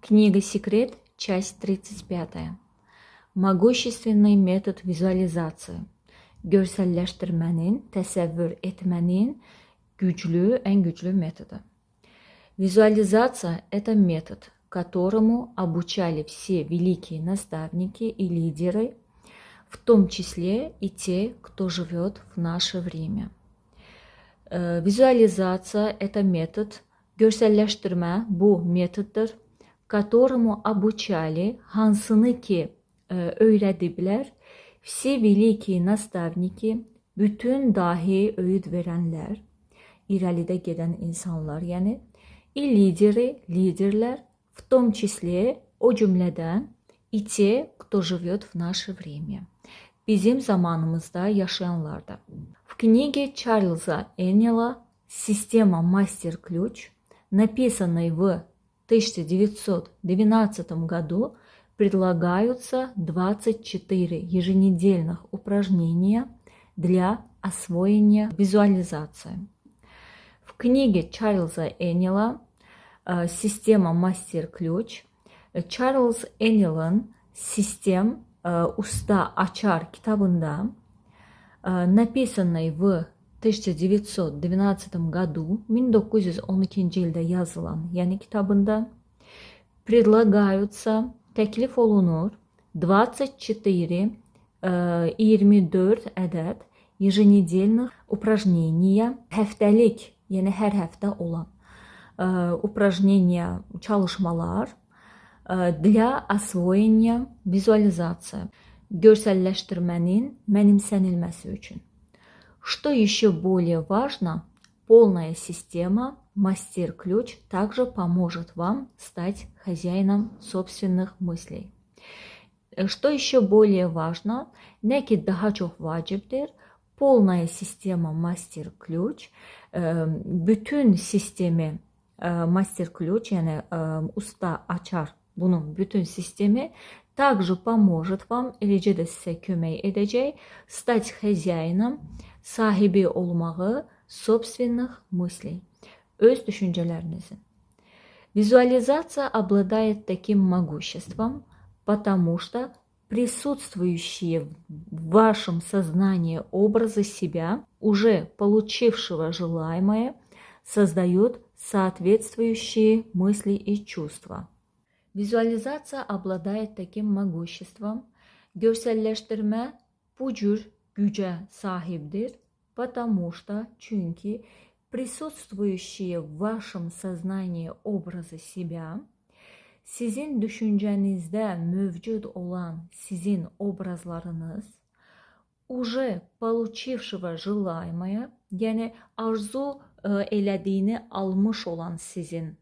Книга «Секрет», часть 35. Могущественный метод visualizasyası. Görselleştirmenin, təsəvvür etmenin en güçlü методы. Визуализация – это метод, которому обучали все великие наставники и лидеры, в том числе и те, кто живет в наше время. Visualizatsiya – это метод, görselleştirme bu metoddur, которому обучали, hansını ki öğretiblər, все великие наставники, bütün dahi öğüt verənlər, irəlidə gedən insanlar, yəni, и liderlər, в том числе, o cümlədən, и те, кто живет в наше время, bizim zamanımızda yaşayanlarda. В книге Чарльза Эннела «Система Мастер-Ключ», написанной в 1912 году, предлагаются 24 еженедельных упражнения для освоения визуализации. В книге Чарльза Эннела «Система Мастер-Ключ» Чарльз Эннел'ın «Sistem Usta Açar» kitabında, написанной в 1912 году, 1912 ildə yazılan, yəni kitabında, предлагаются, təklif olunur, 24 ədəd еженедельных упражнения, həftəlik, yəni hər həftə olan упражнения, çalışmalar для освоения визуализации, görselleştirmenin mənimsənilməsi üçün. Что еще более важно, полная система Мастер-Ключ также поможет вам стать хозяином собственных мыслей. Что еще более важно, nə ki daha çox vacibdir, полная система Мастер-Ключ, bütün sistemi Мастер-Ключ, yəni usta açar, bunun bütün sistemi также поможет вам, eləcə də sizə kömək edəcək, стать хозяином, sahibi olmağı собственных мыслей, öz düşüncələrinizin. Визуализация обладает таким могуществом, потому что присутствующие в вашем сознании образы себя, уже получившего желаемое, создают соответствующие мысли и чувства. Visualizasiya обладает таким могуществом, görselleştirme bu cür güce sahiptir, потому что, çünkü присутствующие в вашем сознании образы себя, sizin düşüncənizdə mövcud olan sizin obrazlarınız, уже получившего желаемое, yəni arzu elədiyini almış olan sizin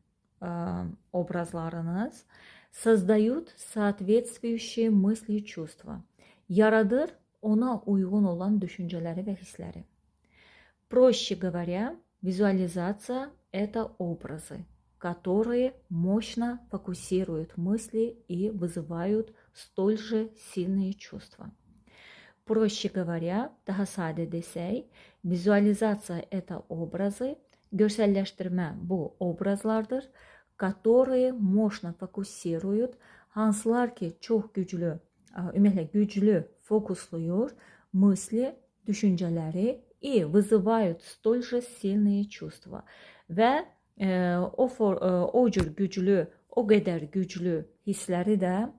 obrazlarınız, создают соответствующие мысли и чувства, yaradır ona uyğun olan düşüncələri və hissləri. Проще говоря, визуализация – это образы, которые мощно фокусируют мысли и вызывают столь же сильные чувства. Проще говоря, daha sadə desək, визуализация – это образы, görselleştirmə bu obrazlardır, которые мощно фокусируют, hansılar ki çox güclü, ümumiyyətlə güclü fokusluyur мысли, düşüncələri и вызывают столь же сильные чувства. Və o cür güclü, o qədər güclü hissləri də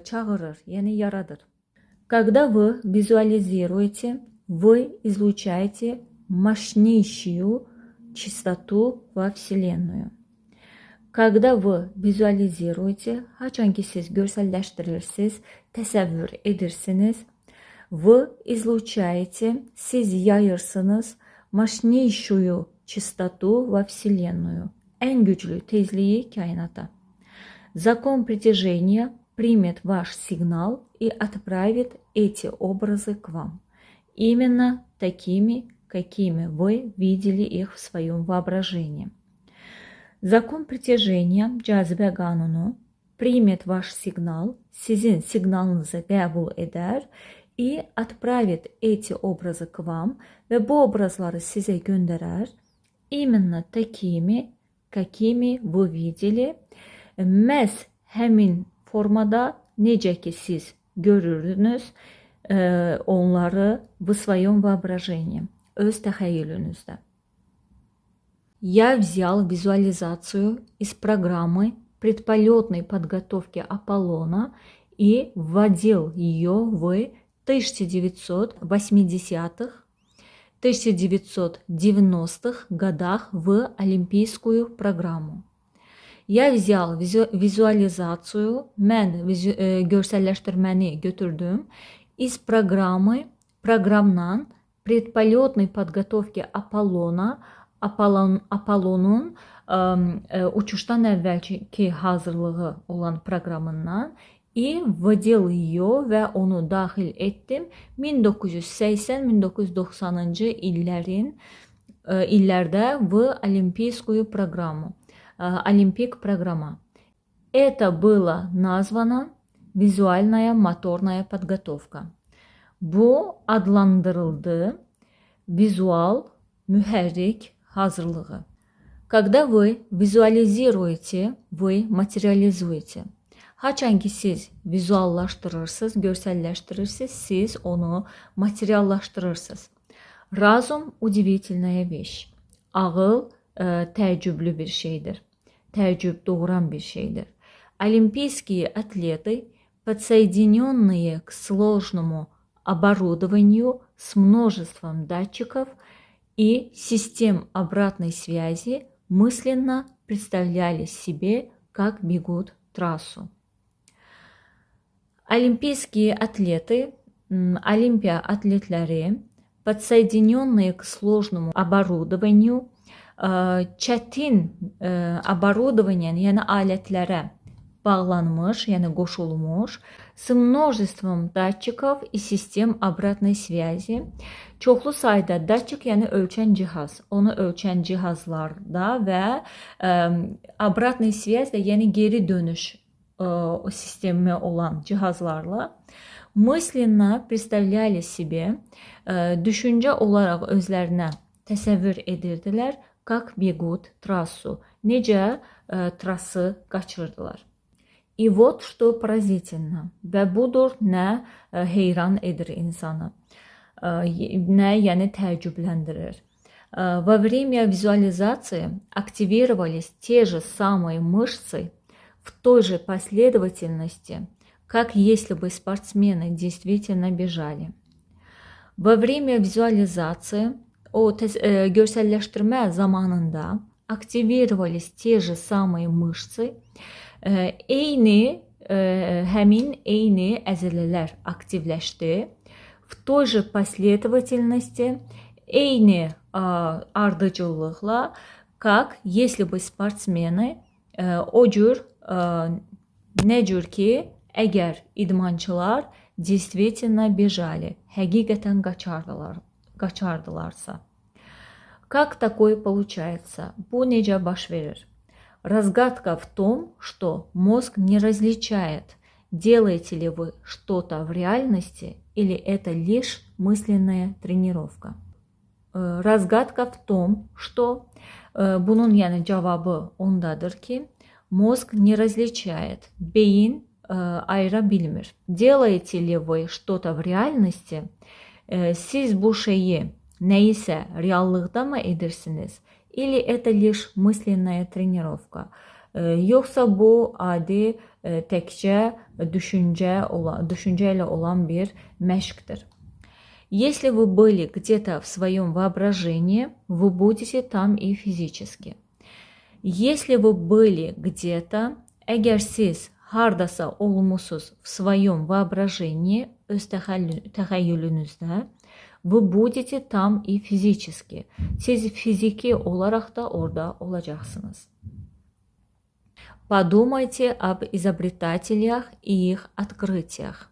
çağırır, yəni yaradır. Когда вы визуализируете, вы излучаете мощнейшую частоту во Вселенную. Когда вы visualiziруете, haçan ki siz görselleştirirsiniz, təsəvvür edirsiniz, вы излучаете, siz yayırsınız мощнейшую частоту во Вселенную, en güçlü tezliyi kainata. Закон притяжения примет ваш сигнал и отправит эти образы к вам. Именно такими, какими вы видели их в своем воображении. Закон притяжения, cazibə qanunu, примет ваш сигнал, sizin siqnalınızı qəbul edər и отправит эти образы к вам və bu obrazları sizə göndərər, именно такими, какими вы видели, məhz həmin formada necə ki siz görürdünüz onları в своем воображении, öz təxəyyülünüzdə. Я взял визуализацию из программы предполетной подготовки Аполлона и вводил ее в 1980-х, 1990-х годах в олимпийскую программу. Я взял визуализацию, mən görsəlləşdirməni götürdüm, из programdan предполетной подготовки Аполлона, Apollonun uçuşdan əvvəlki hazırlığı olan proqramından vvodil ее və onu daxil etdim 1980-1990-cı illərdə в олимпийскую программу, олимпик программа. Это было названо визуальная моторная подготовка. Bu adlandırıldı vizual mühərrik hazırlığı. Когда вы визуализируете, вы материализуете. Haçan ki siz vizuallaşdırırsınız, görsəlləşdirirsiniz, siz onu materiallaşdırırsınız. Razum удивительная вещь. Ağıl təəccüblü bir şeydir. Təəccüb doğuran bir şeydir. Олимпийские атлеты, подсоединенные к сложному оборудованию с множеством датчиков и систем обратной связи, мысленно представляли себе, как бегут трассу. Олимпийские атлеты, Olimpiya atletləri, подсоединенные к сложному оборудованию, çətin оборудование, yəni alətlərə bağlanmış, yəni qoşulmuş, с множеством датчиков и систем обратной связи, çoxlu sayda datçik, yəni ölçən cihaz, onu ölçən cihazlarda və обратной связь də, yəni geri dönüş sistemi olan cihazlarla мысленно представляли себе, düşüncə olaraq özlərinə təsəvvür edirdilər, как бегут трассу, necə trası qaçırdılar. И вот что поразительно, və budur nə heyran edir insanı, nə yəni təəccübləndirir. Во время визуализации активировались те же самые мышцы в той же последовательности, как если бы спортсмены действительно бежали. Во время визуализации, görsəlləşdirmə zamanında aktivировались те же самые mышцы, həmin eyni əzələlər aktivləşdi. В той же последовательности, eyni ardıcıllıqla, как если бы спортсмены, o cür, nə cür ki, əgər idmançılar действительно бежали, həqiqətən qaçardılarsa. Как такое получается? Bu necə baş verir? Разгадка в том, что мозг не различает, делаете ли вы что-то в реальности или это лишь мысленная тренировка. Разгадка в том, что bunun yəni cavabı ondadır ki, mozq не различает, beyin ayıra bilmir. Делаете ли вы что-то в реальности? Siz bu şeyi nəyisə reallıqda mı edirsiniz? Или это лишь мысленная тренировка? Yoxsa bu adi təkcə düşüncə ilə olan bir məşqdir. Если вы были где-то в своем воображении, вы будете там и физически. Если вы были где-то, əgər siz hardasa olmusunuz в своем воображении, öz təxəyyülünüzdə, вы будете там и физически. Siz fiziki olaraq da orada olacaqsınız. Подумайте об изобретателях и их открытиях.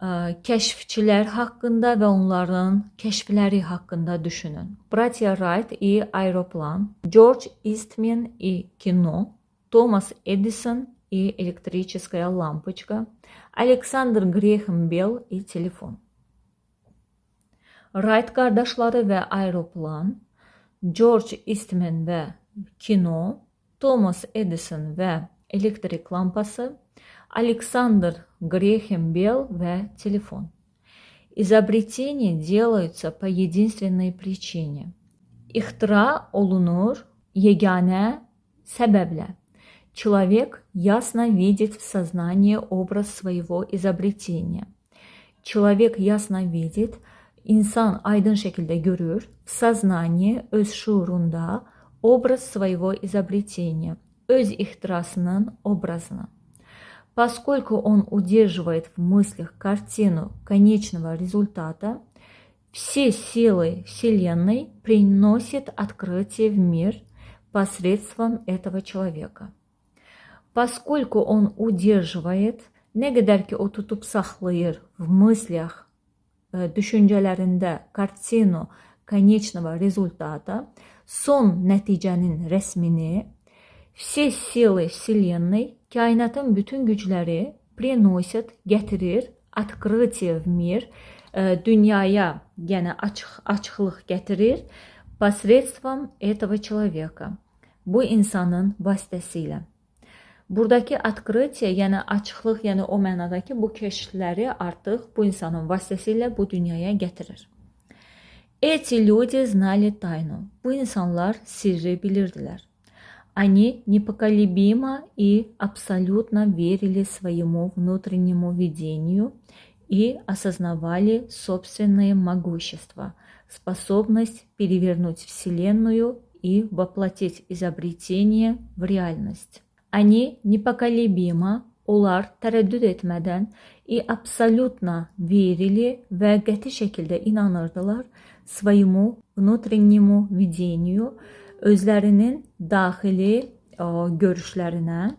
Kəşfçilər haqqında və onların kəşfləri haqqında düşünün. Братья Райт и аэроплан, Джордж Истмен и кино, Томас Эдисон и электрическая лампочка, Александр Грэхэм Белл и телефon. Wright qardaşları və aeroplan, George Eastman və kino, Thomas Edison və elektrik lampası, Alexander Graham Bell ve telefon. Изобретения делаются по единственной причине. İhtira olunur yegane sebeple. Человек ясно видит в сознании образ своего изобретения. Человек ясно видит, insan aydın şekilde görür, в сознании, öz şuurunda, образ своего изобретения, öz ihtirasının obrazını. Поскольку он удерживает в мыслях картину конечного результата, все силы Вселенной приносят открытие в мир посредством этого человека. Поскольку он удерживает, ne kadar ki o tutup saklayır в мыслях, düşüncelerinde kартину конечного результата, son neticenin resmini, все силы Вселенной, kainatın bütün güçleri приносят, getirir, открытие в мир, dünyaya yani açıklık getirir, посредством этого человека, bu insanın vasitəsilə. Buradakı открытие, yəni açıqlıq, yəni o mənadakı bu keşfləri artıq bu insanın vasitəsilə bu dünyaya gətirir. Эти люди знали тайну. Bu insanlar sirri bilirdilər. Они непоколебимо и абсолютно верили своему внутреннему видению и осознавали собственное могущество, способность перевернуть Вселенную и воплотить изобретение в реальность. Они непоколебимо, onlar tərəddüd etmədən абсолютно verili və qəti şəkildə inanırdılar своему внутреннему видению, özlərinin daxili görüşlərinə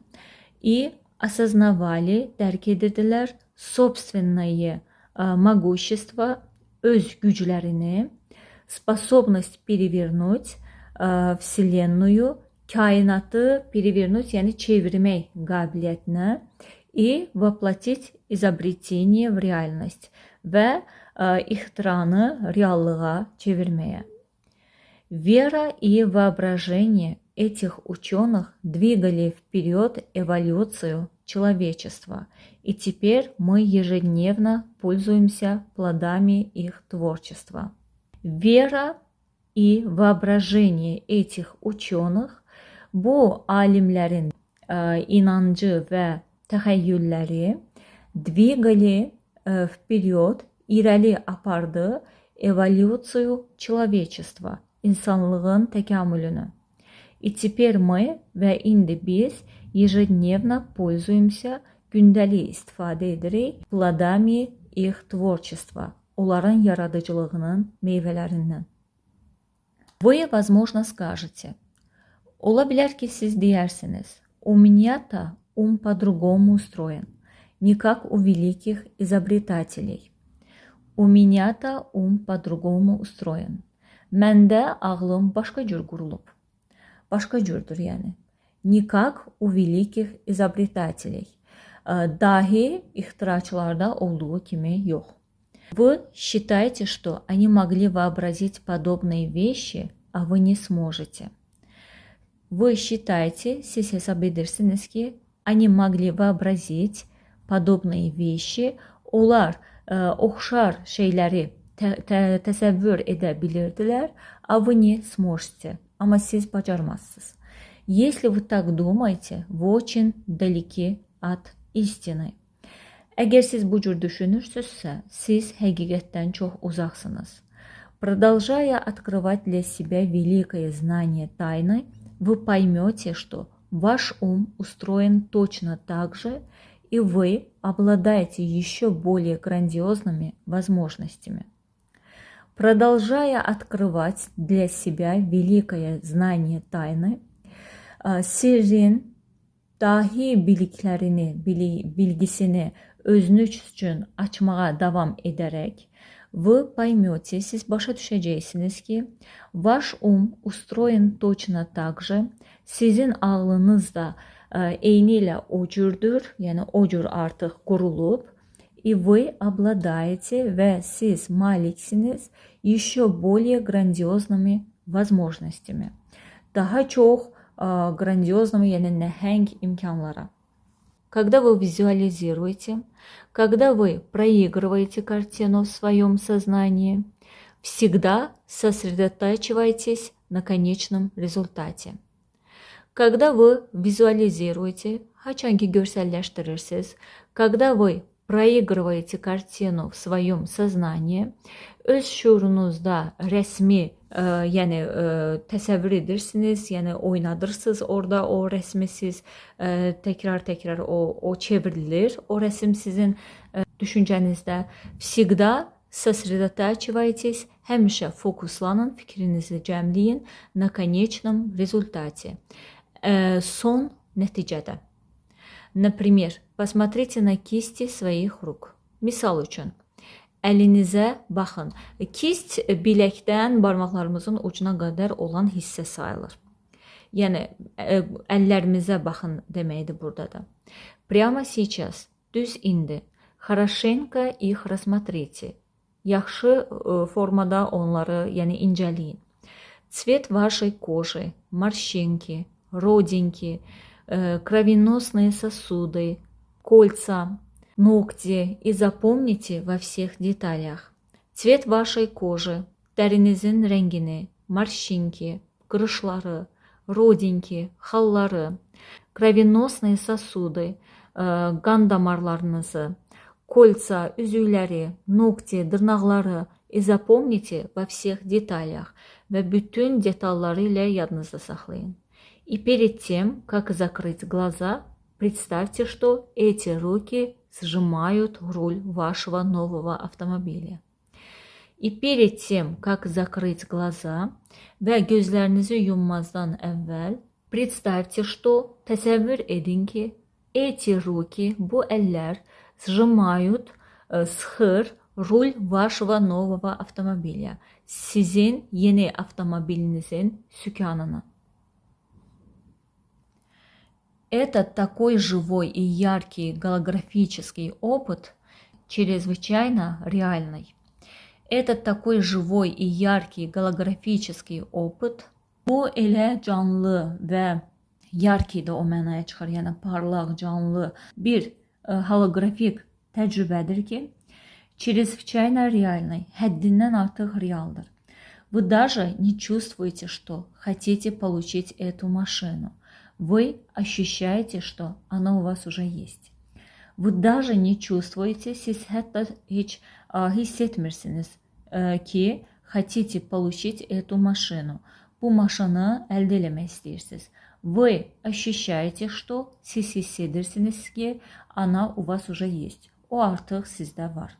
осознавали, dərk edirdilər собственное могущество, öz güclərini, способность перевернуть Вселенную, kainatı перевернуть, yəni çevirmək qabiliyyətinə воплотить изобретение в реальность və ixtiranı reallığa çevirməyə. Вера и воображение этих ученых двигали вперед эволюцию человечества, и теперь мы ежедневно пользуемся плодами их творчества. Вера и воображение этих ученых bu alimlərin inancı və təxəyyülləri двигали вперед, irəli apardı эволюцию человечества, insanlığın təkamülünü. И теперь мы və indi biz ежедневно пользуемся, gündəlik istifadə edirik плодами их творчества, onların yaradıcılığının meyvələrindən. Вы, возможно, скажете, ola bilər ki, siz deyərsiniz, у меня-то ум по-другому устроен, не как у великих изобретателей. У меня-то ум по-другому устроен. Məndə ağlım başqa cür qurulub. Başqa cürdür yəni. Не как у великих изобретателей. Dahi ixtiraçılarda olduğu kimi yox. Вы считаете, что они могли вообразить подобные вещи, а вы не сможете. Вы считаете, siz hesab edirsiniz ki, они могли вообразить подобные вещи, onlar oxşar şeyləri təsəvvür edə bilirdilər, а вы не сможете, amma siz bacarmazsınız. Если вы так думаете, вы очень далеки от истины. Əgər siz bu cür düşünürsünüzsə, siz həqiqətdən çox uzaqsınız. Продолжая открывать для себя великое знание тайны, вы поймете, что ваш ум устроен точно так же, и вы обладаете еще более грандиозными возможностями. Продолжая открывать для себя великое знание tayны, sirrin dahi bilgisini özünüz üçün açmağa davam edərək, вы поймете, siz başa düşəcəksiniz ki, ваш ум устроен точно так же, sizin ağlınız da eyni ilə o cürdür, yəni o cür artıq qurulub, и вы обладаете və siz maliksiniz еще более грандиозными возможностями. Daha çox грандиозному, yani nəhəng imkanlara. Когда вы визуализируете, когда вы проигрываете картину в своем сознании, всегда сосредотачивайтесь на конечном результате. Когда вы visualiziруете, haçanki görselləşdirirsiniz, когда вы проигрываете картину в своем сознании, öz şuurunuzda resmi yəni təsəvvür edirsiniz, yəni oynadırsınız orada o resmi siz təkrar o çevrilir. O resim sizin düşüncənizdə. Всегда сосредотачивайтесь, həmişə fokuslanın, fikrinizi cəmləyin на конечном результате. Son nəticədə. Например, посмотрите на кисти своих рук. Misal üçün, əlinizə baxın. Kist biləkdən barmaqlarımızın ucuna qədər olan hissə sayılır. Yəni, əllərimizə baxın deməkdir burada da. Прямо сейчас, düz indi, хорошенько их рассмотрите. Yaxşı formada onları, yəni incələyin. Цвет вашей кожи, морщинки, родинки, кровеносные сосуды, кольца, nokti и запомните во всех деталях. Цвет вашей kожи, dərinizin rəngini, морщинки, qırışları, rodinki, xalları, kровеносные сосуды, qan damarlarınızı, kольца, üzükləri, nokti, dırnaqları и запомните во всех деталях və bütün detalları ilə yadınızda saxlayın. И перед тем, как закрыть глаза, представьте, что эти руки сжимают руль вашего нового автомобиля. И перед тем, как закрыть глаза və gözlərinizi yummazdan əvvəl, представьте, что təsəvvür edin ki, эти руки, bu əllər сжимают, sıxır rul вашего нового автомобиля. Sizin yeni avtomobilinizin sükanını. Этот такой живой и яркий голографический опыт чрезвычайно реальный. Этот такой живой и яркий golografiический опыt bu elə canlı və yarki də o mənaya çıxır, yəni parlaq, canlı bir holografik təcrübədir ki, чрезвычайно реальный, həddindən artıq realdır. Вы даже не чувствуете, что хотите получить эту машину. Вы ощущаете, что она у вас уже есть. Вы даже не чувствуете, siz hətta heç hissetmirsiniz ki, хотите получить эту машину. Bu maşını əldə eləmək istəyirsiniz. Вы ощущаете, что siz hiss edirsiniz ki, она у вас уже есть. O artıq sizdə var.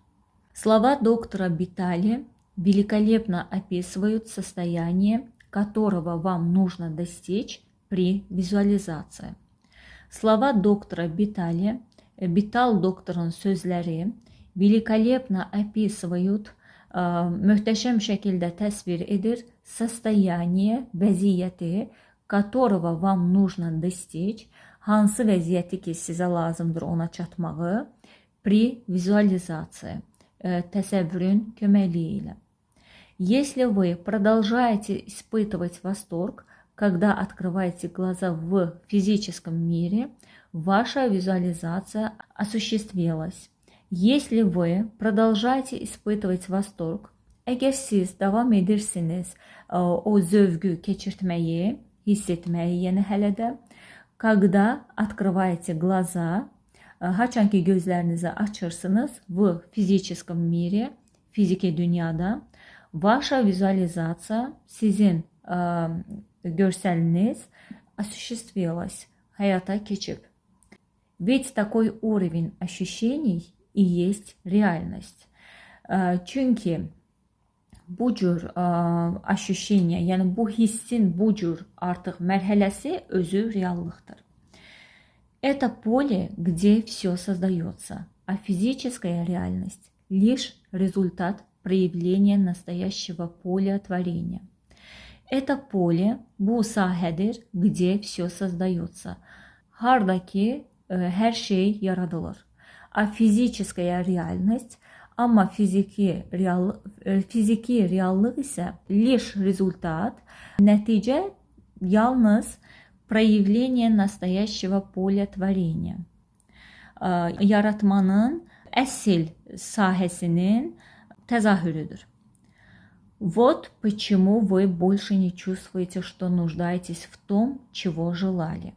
Слова доктора Битали великолепно описывают состояние, которого вам нужно достичь при visualizasiya. Slova doktora Bitali, Bital doktorun sözləri великолепно описывают, möhtəşəm şəkildə təsvir edir состояние, vəziyyəti, которого вам нужно достичь, hansı vəziyyəti ki sizə lazımdır ona çatmağı, при visualizasiya, təsəvvürün köməkliyi ilə. Если вы продолжаете испытывать восторг, когда открываете глаза в физическом мире, ваша визуализация осуществилась. Если вы продолжаете испытывать восторг, əgər siz davam edirsiniz o zövqü keçirtməyi, hiss etməyi, yəni hələ də, когда открываете глаза, haçanki gözlərinizi açırsınız в физическом мире, fiziki dünyada, ваша визуализация, sizin görsəliniz осуществилась, həyata keçib. Ведь такой уровень ощущений и есть реальность. Çünki bu cür ощущение, yəni bu hissin bu cür artıq mərhələsi özü reallıqdır. Это поле, где все создается, а физическая реальность лишь результат проявления настоящего поля творения. Это поле bu sahədir, где все создается. Harda ki hər şey yaradılır. А физическая реальность, amma fiziki reallıq isə лишь результат, nəticə yalnız проявление naстоящего поля tворения. Yaratmanın əsl sahəsinin təzahürüdür. Вот почему вы больше не чувствуете, что нуждаетесь в том, чего желали.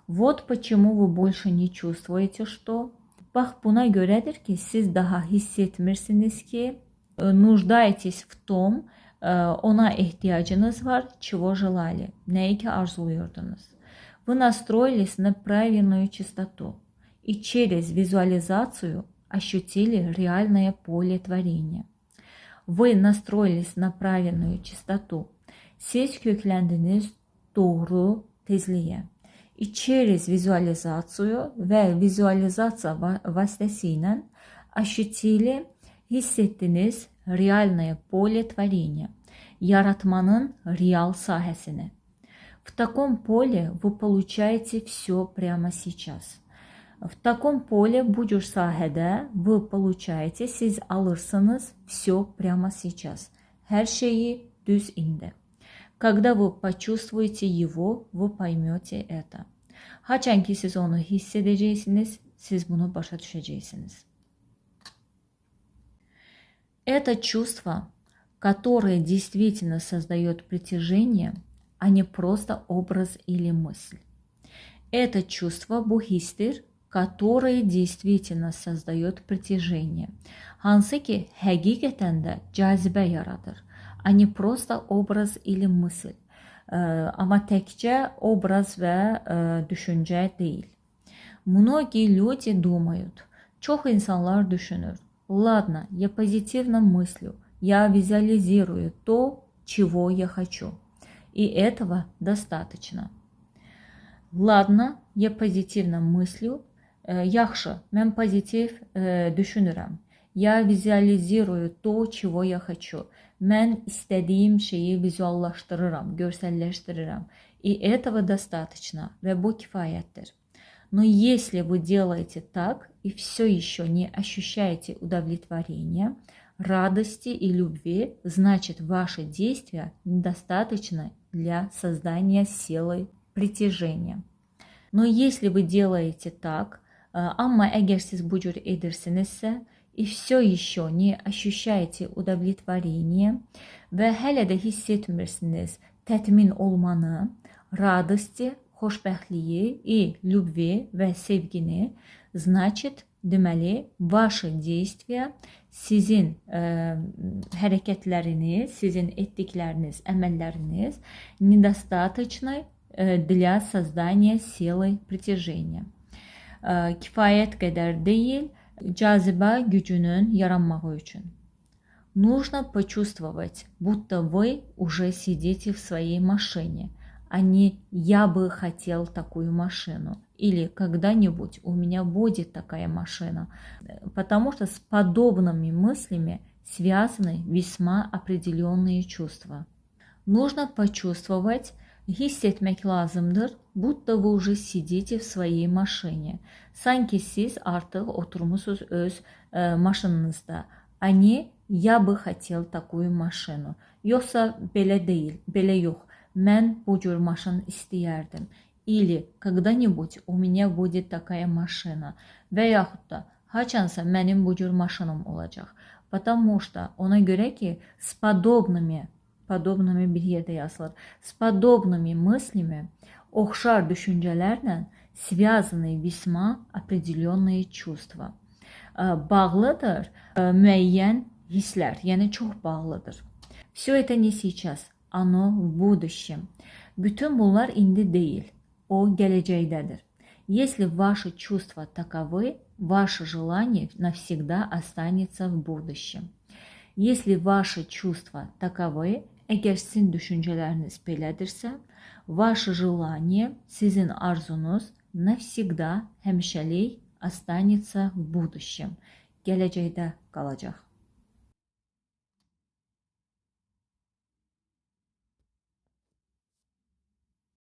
Вот почему вы больше не чувствуете, что... Bax, buna görədir ki, siz daha hiss etmirsiniz ki, нуждаетесь в том, ona ihtiyacınız var, чего желали, nəyi ki arzuluyordunuz. Вы настроились на правильную частоту и через визуализацию ощутили реальное поле tворения. Вы настроились на правильную частоту. Siz köklendiniz doğru tezliğe. И через визуализацию ve визуализация vasıtasıyla ощутили, hissettiniz реальное поле tворения, yaratmanın real sahəsini. В таком поле вы получаете все прямо сейчас. В таком поле, bu sahədə, вы получаете, siz alırsınız все прямо сейчас. Hər şeyi düz indi. Когда вы почувствуете его, вы поймете это. Haçan ki siz onu hissedeceksiniz, siz bunu başa düşeceksiniz. Это чувство, которое действительно создает притяжение, а не просто образ или мысль. Это чувство, bu histir, которое действительно создает притяжение. Hansı ki həqiqətən də cazibə yaradır, а не просто образ или мысль. Amma təkcə obraz və düşüncə deyil. Многие люди думают, çox insanlar düşünür. Ладно, я позитивно мыслю, я визуализирую то, чего я хочу. И этого достаточно. Ладно, я позитивно мыслю, yaxşı, mən pozitiv düşünürəm. Я визуализирую то, чего я хочу. Mən istədiyim şeyi vizuallaşdırıram, görsəlləşdirirəm. И этого достаточно. Və bu kifayətdir. Но если вы делаете так и все еще не ощущаете удовлетворения, радости и любви, значит, ваше действие недостаточно для создания силы притяжения. Но если вы делаете так, amma əgər siz bu cür edirsinizsə, и все еще не ощущаете удовлетворения və hələ də hiss etmirsiniz tətmin olmanı, радости, xoşbəxtliyi и любви və sevgini, значит, deməli, ваши действия, sizin hərəkətləriniz, sizin etdikləriniz, əməlləriniz недостаточно для создания силы притяжения. Kifayət qədər deyil, cazibə gücünün yaranmağı üçün. Нужно почувствовать, будто вы уже сидите в своей машине, а не «я бы хотел такую машину» или «когда-нибудь у меня будет такая машина», потому что с подобными мыслями связаны весьма определенные чувства. Нужно почувствовать, hissetmek lazımdır, будто вы уже сидите в своей машине. Sanki siz artıq oturmusunuz öz maşınınızda. А не «я бы хотел такую машину». Yoxsa belə deyil, belə yox. Mən bu cür maşın istəyərdim. Или когда-нибудь у меня будет такая машина. Və yaxud da haçansa mənim bu cür maşınım olacaq. Потому что ona görə ki, с подобными bir yerdə yazılır. С подобными мыслями, oxşar düşüncələrlə связаны весьма определенные чувства. Bağlıdır müəyyən hisslər, yəni çox bağlıdır. Все это не сейчас, оно в будущем. Bütün bunlar indi deyil, o gələcəkdədir. Если ваши чувства таковы, ваше желание навсегда останется в будущем. Если ваши чувства таковы, əgər sizin düşüncələriniz belədirsə, ваше желание, sizin arzunuz навсегда, həmişəlik останется в будущем. Gələcəkdə qalacaq.